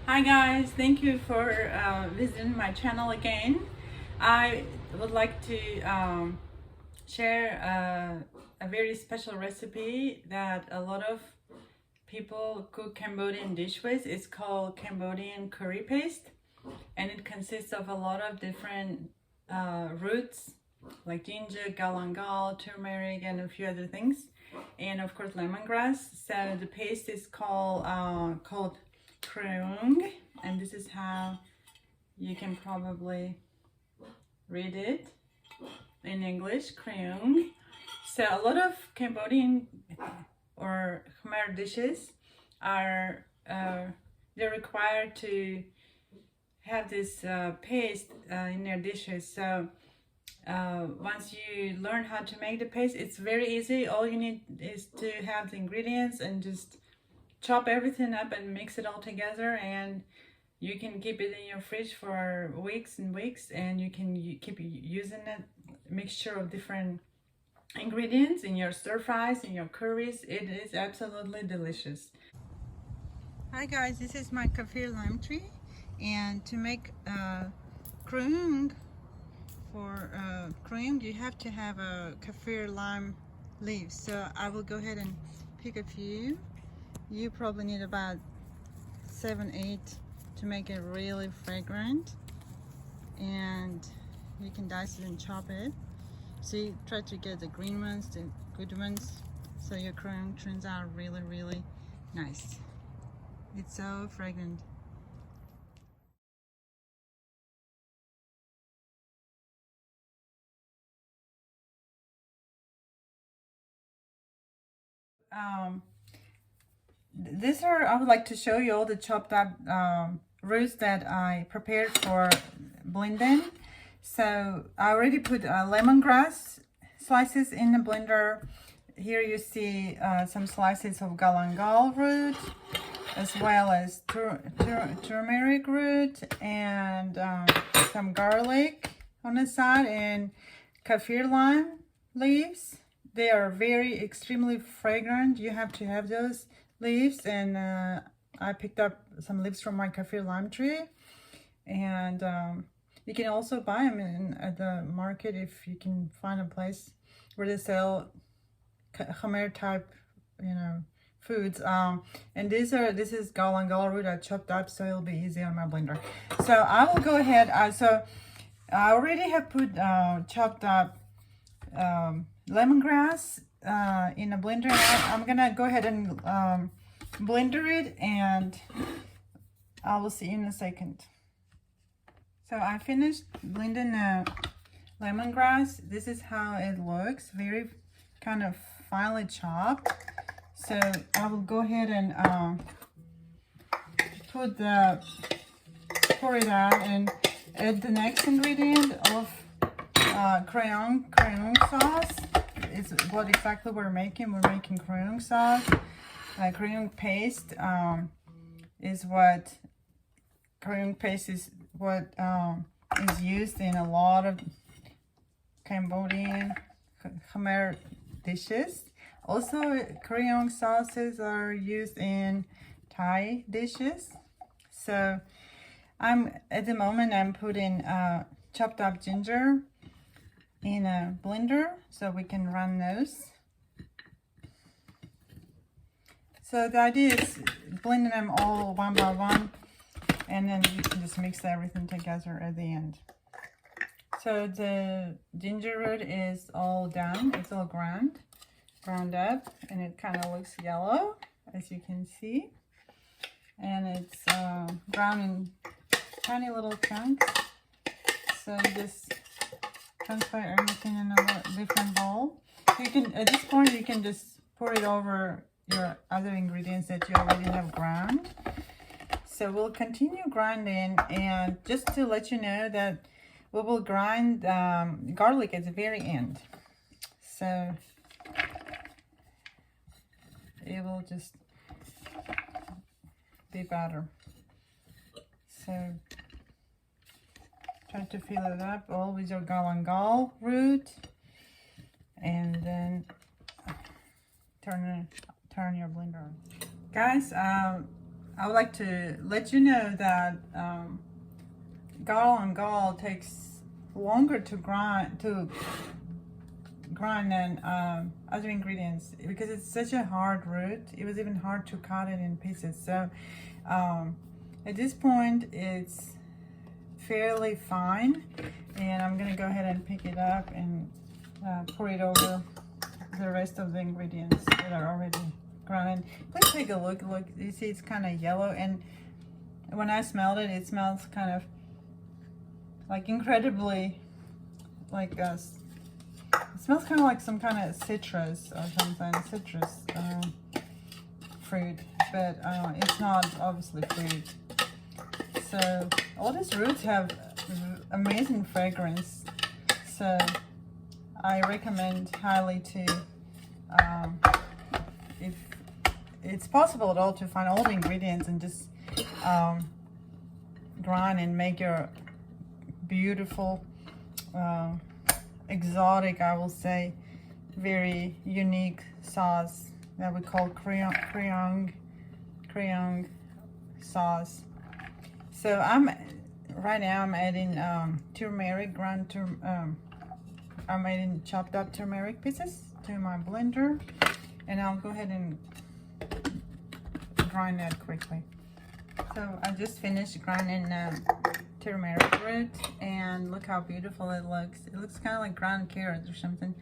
Hi guys, thank you for visiting my channel again. I would like to share a very special recipe that a lot of people cook Cambodian dish with. It's called Cambodian curry paste, and it consists of a lot of different roots like ginger, galangal, turmeric, and a few other things, and of course lemongrass. So the paste is called Kroeung, and this is how you can probably read it in English, Kroeung. So a lot of Cambodian or Khmer dishes are they're required to have this paste in their dishes. So once you learn how to make the paste, it's very easy. All you need is to have the ingredients and just chop everything up and mix it all together, and you can keep it in your fridge for weeks and weeks, and you can keep using it, mixture of different ingredients in your stir fries, in your curries. It is absolutely delicious. Hi guys, this is my kaffir lime tree, and to make kroeung, for cream you have to have a kaffir lime leaves. So I will go ahead and pick a few. You probably need about 7-8 to make it really fragrant, and you can dice it and chop it. So you try to get the green ones, the good ones, so your cream turns out really nice. It's so fragrant. These are, I would like to show you all the chopped up roots that I prepared for blending. So I already put lemongrass slices in the blender. Here you see some slices of galangal root, as well as turmeric root, and some garlic on the side, and kaffir lime leaves. They are very extremely fragrant. You have to have those leaves, and I picked up some leaves from my kaffir lime tree, and you can also buy them at the market if you can find a place where they sell Khmer type, foods. And this is galangal root I chopped up, so it'll be easy on my blender. So I will go ahead. So I already have put chopped up lemongrass in a blender. I'm gonna go ahead and blender it, and I will see you in a second. So I finished blending lemongrass. This is how it looks, very kind of finely chopped. So I will go ahead and pour it out and add the next ingredient of Kroeung sauce. Is what exactly we're making. We're making Kroeung sauce. Kroeung paste is what is used in a lot of Cambodian Khmer dishes. Also, Kroeung sauces are used in Thai dishes. So at the moment I'm putting chopped up ginger in a blender so we can run those. So the idea is blending them all one by one, and then you can just mix everything together at the end. So the ginger root is all done. It's all ground up, and it kind of looks yellow, as you can see. And it's ground in tiny little chunks. So you just transfer everything in a different bowl. You can, at this point, you can just pour it over your other ingredients that you already have ground. So we'll continue grinding, and just to let you know that we will grind garlic at the very end. So it will just be better. So try to fill it up all with your galangal root, and then turn your blender on. Guys, I would like to let you know that gall and gall takes longer to grind than other ingredients because it's such a hard root. It was even hard to cut it in pieces. So at this point it's fairly fine, and I'm gonna go ahead and pick it up and pour it over the rest of the ingredients that are already ground. Please take a look. Look, you see it's kind of yellow, and when I smelled it, it smells kind of like incredibly like it smells kind of like some kind of citrus or something, citrus fruit, but it's not obviously fruit. So all these roots have amazing fragrance, so I recommend highly to if it's possible at all to find all the ingredients and just grind and make your beautiful exotic, I will say, very unique sauce that we call Kroeung sauce. So right now I'm adding turmeric, I'm adding chopped up turmeric pieces to my blender, and I'll go ahead and grind that quickly. So I just finished grinding turmeric root, and look how beautiful it looks. It looks kind of like ground carrots or something,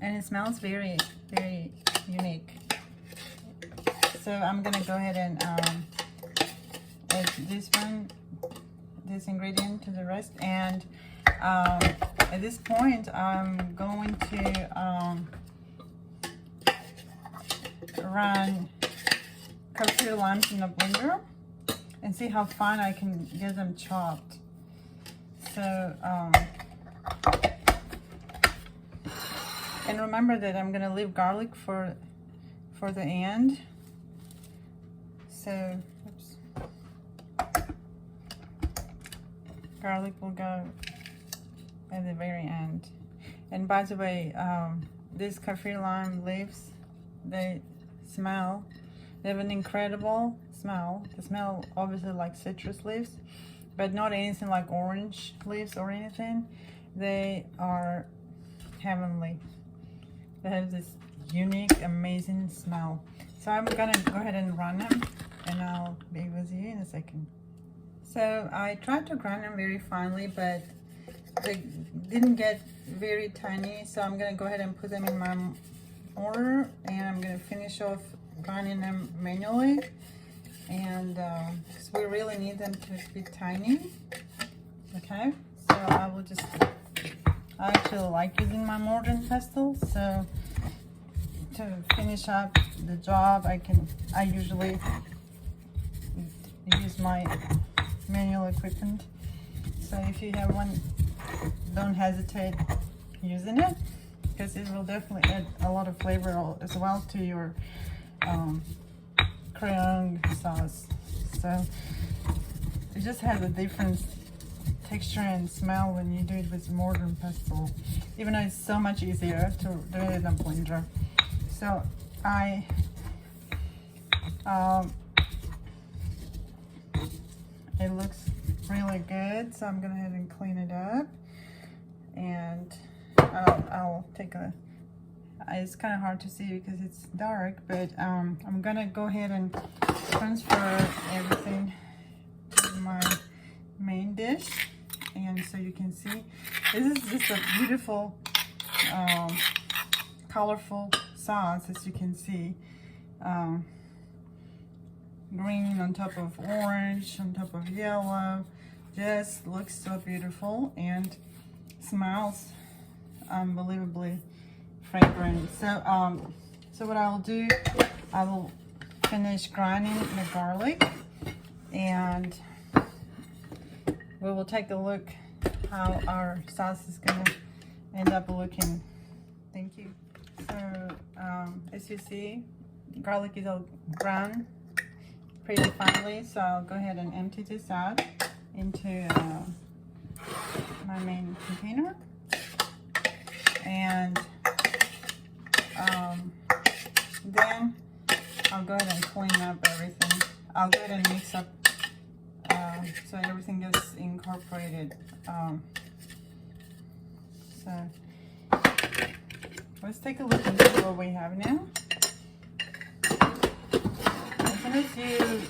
and it smells very, very unique. So I'm gonna go ahead and add this ingredient to the rest, and at this point I'm going to run kaffir limes in the blender and see how fine I can get them chopped. So and remember that I'm gonna leave garlic for the end. So oops, garlic will go at the very end. And by the way, these kaffir lime leaves, they have an incredible smell. They smell obviously like citrus leaves, but not anything like orange leaves or anything. They are heavenly. They have this unique, amazing smell. So I'm gonna go ahead and run them, and I'll be with you in a second. So I tried to grind them very finely, but they didn't get very tiny. So I'm gonna go ahead and put them in my mortar, and I'm gonna finish off grinding them manually, and because we really need them to be tiny. Okay, so I actually like using my mortar and pestle. So to finish up the job, I usually use my manual equipment. So if you have one, don't hesitate using it, because it will definitely add a lot of flavor as well to your Kroeung sauce. So it just has a different texture and smell when you do it with mortar and pestle, even though it's so much easier to do it in a blender. So it looks really good, so I'm gonna go ahead and clean it up, and I'll take a, it's kind of hard to see because it's dark, but I'm gonna go ahead and transfer everything to my main dish, and so you can see this is just a beautiful colorful sauce, as you can see. Green on top of orange, on top of yellow, just looks so beautiful and smells unbelievably fragrant. So what I will do, I will finish grinding the garlic, and we will take a look how our sauce is gonna end up looking. Thank you. So as you see, garlic is all ground pretty finely, so I'll go ahead and empty this out into my main container, and then I'll go ahead and clean up everything. I'll go ahead and mix up so everything gets incorporated. So let's take a look into what we have now. As soon as you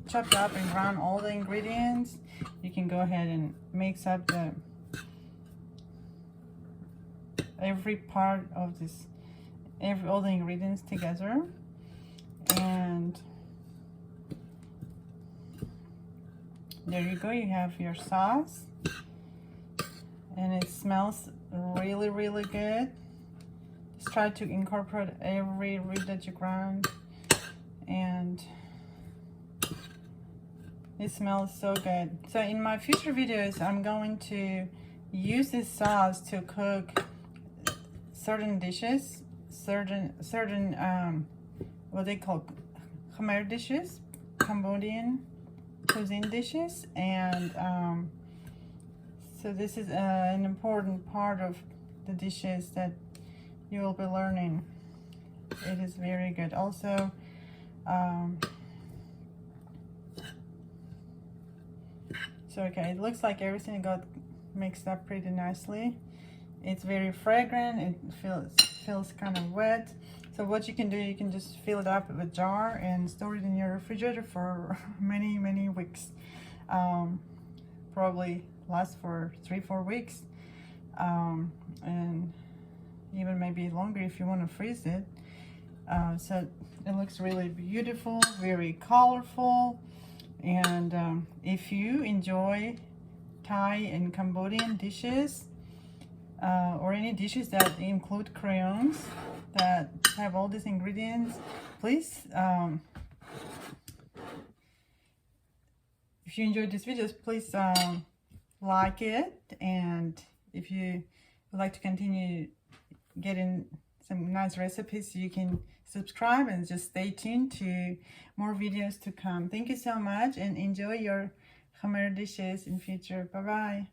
chopped up and ground all the ingredients, you can go ahead and mix up every part of this, all the ingredients together. And there you go, you have your sauce, and it smells really, really good. Just try to incorporate every root that you ground, and it smells so good. So in my future videos, I'm going to use this sauce to cook certain dishes, certain what they call Khmer dishes, Cambodian cuisine dishes, and so this is an important part of the dishes that you will be learning. It is very good. Also, so okay, it looks like everything got mixed up pretty nicely. It's very fragrant. It feels kind of wet. So what you can do, you can just fill it up with a jar and store it in your refrigerator for many weeks. Probably last for 3-4 weeks, and even maybe longer if you want to freeze it. So it looks really beautiful, very colorful. And if you enjoy Thai and Cambodian dishes, or any dishes that include Kroeungs that have all these ingredients, please, if you enjoyed this video, please like it. And if you would like to continue getting some nice recipes, you can subscribe and just stay tuned to more videos to come. Thank you so much, and enjoy your Khmer dishes in future. Bye bye.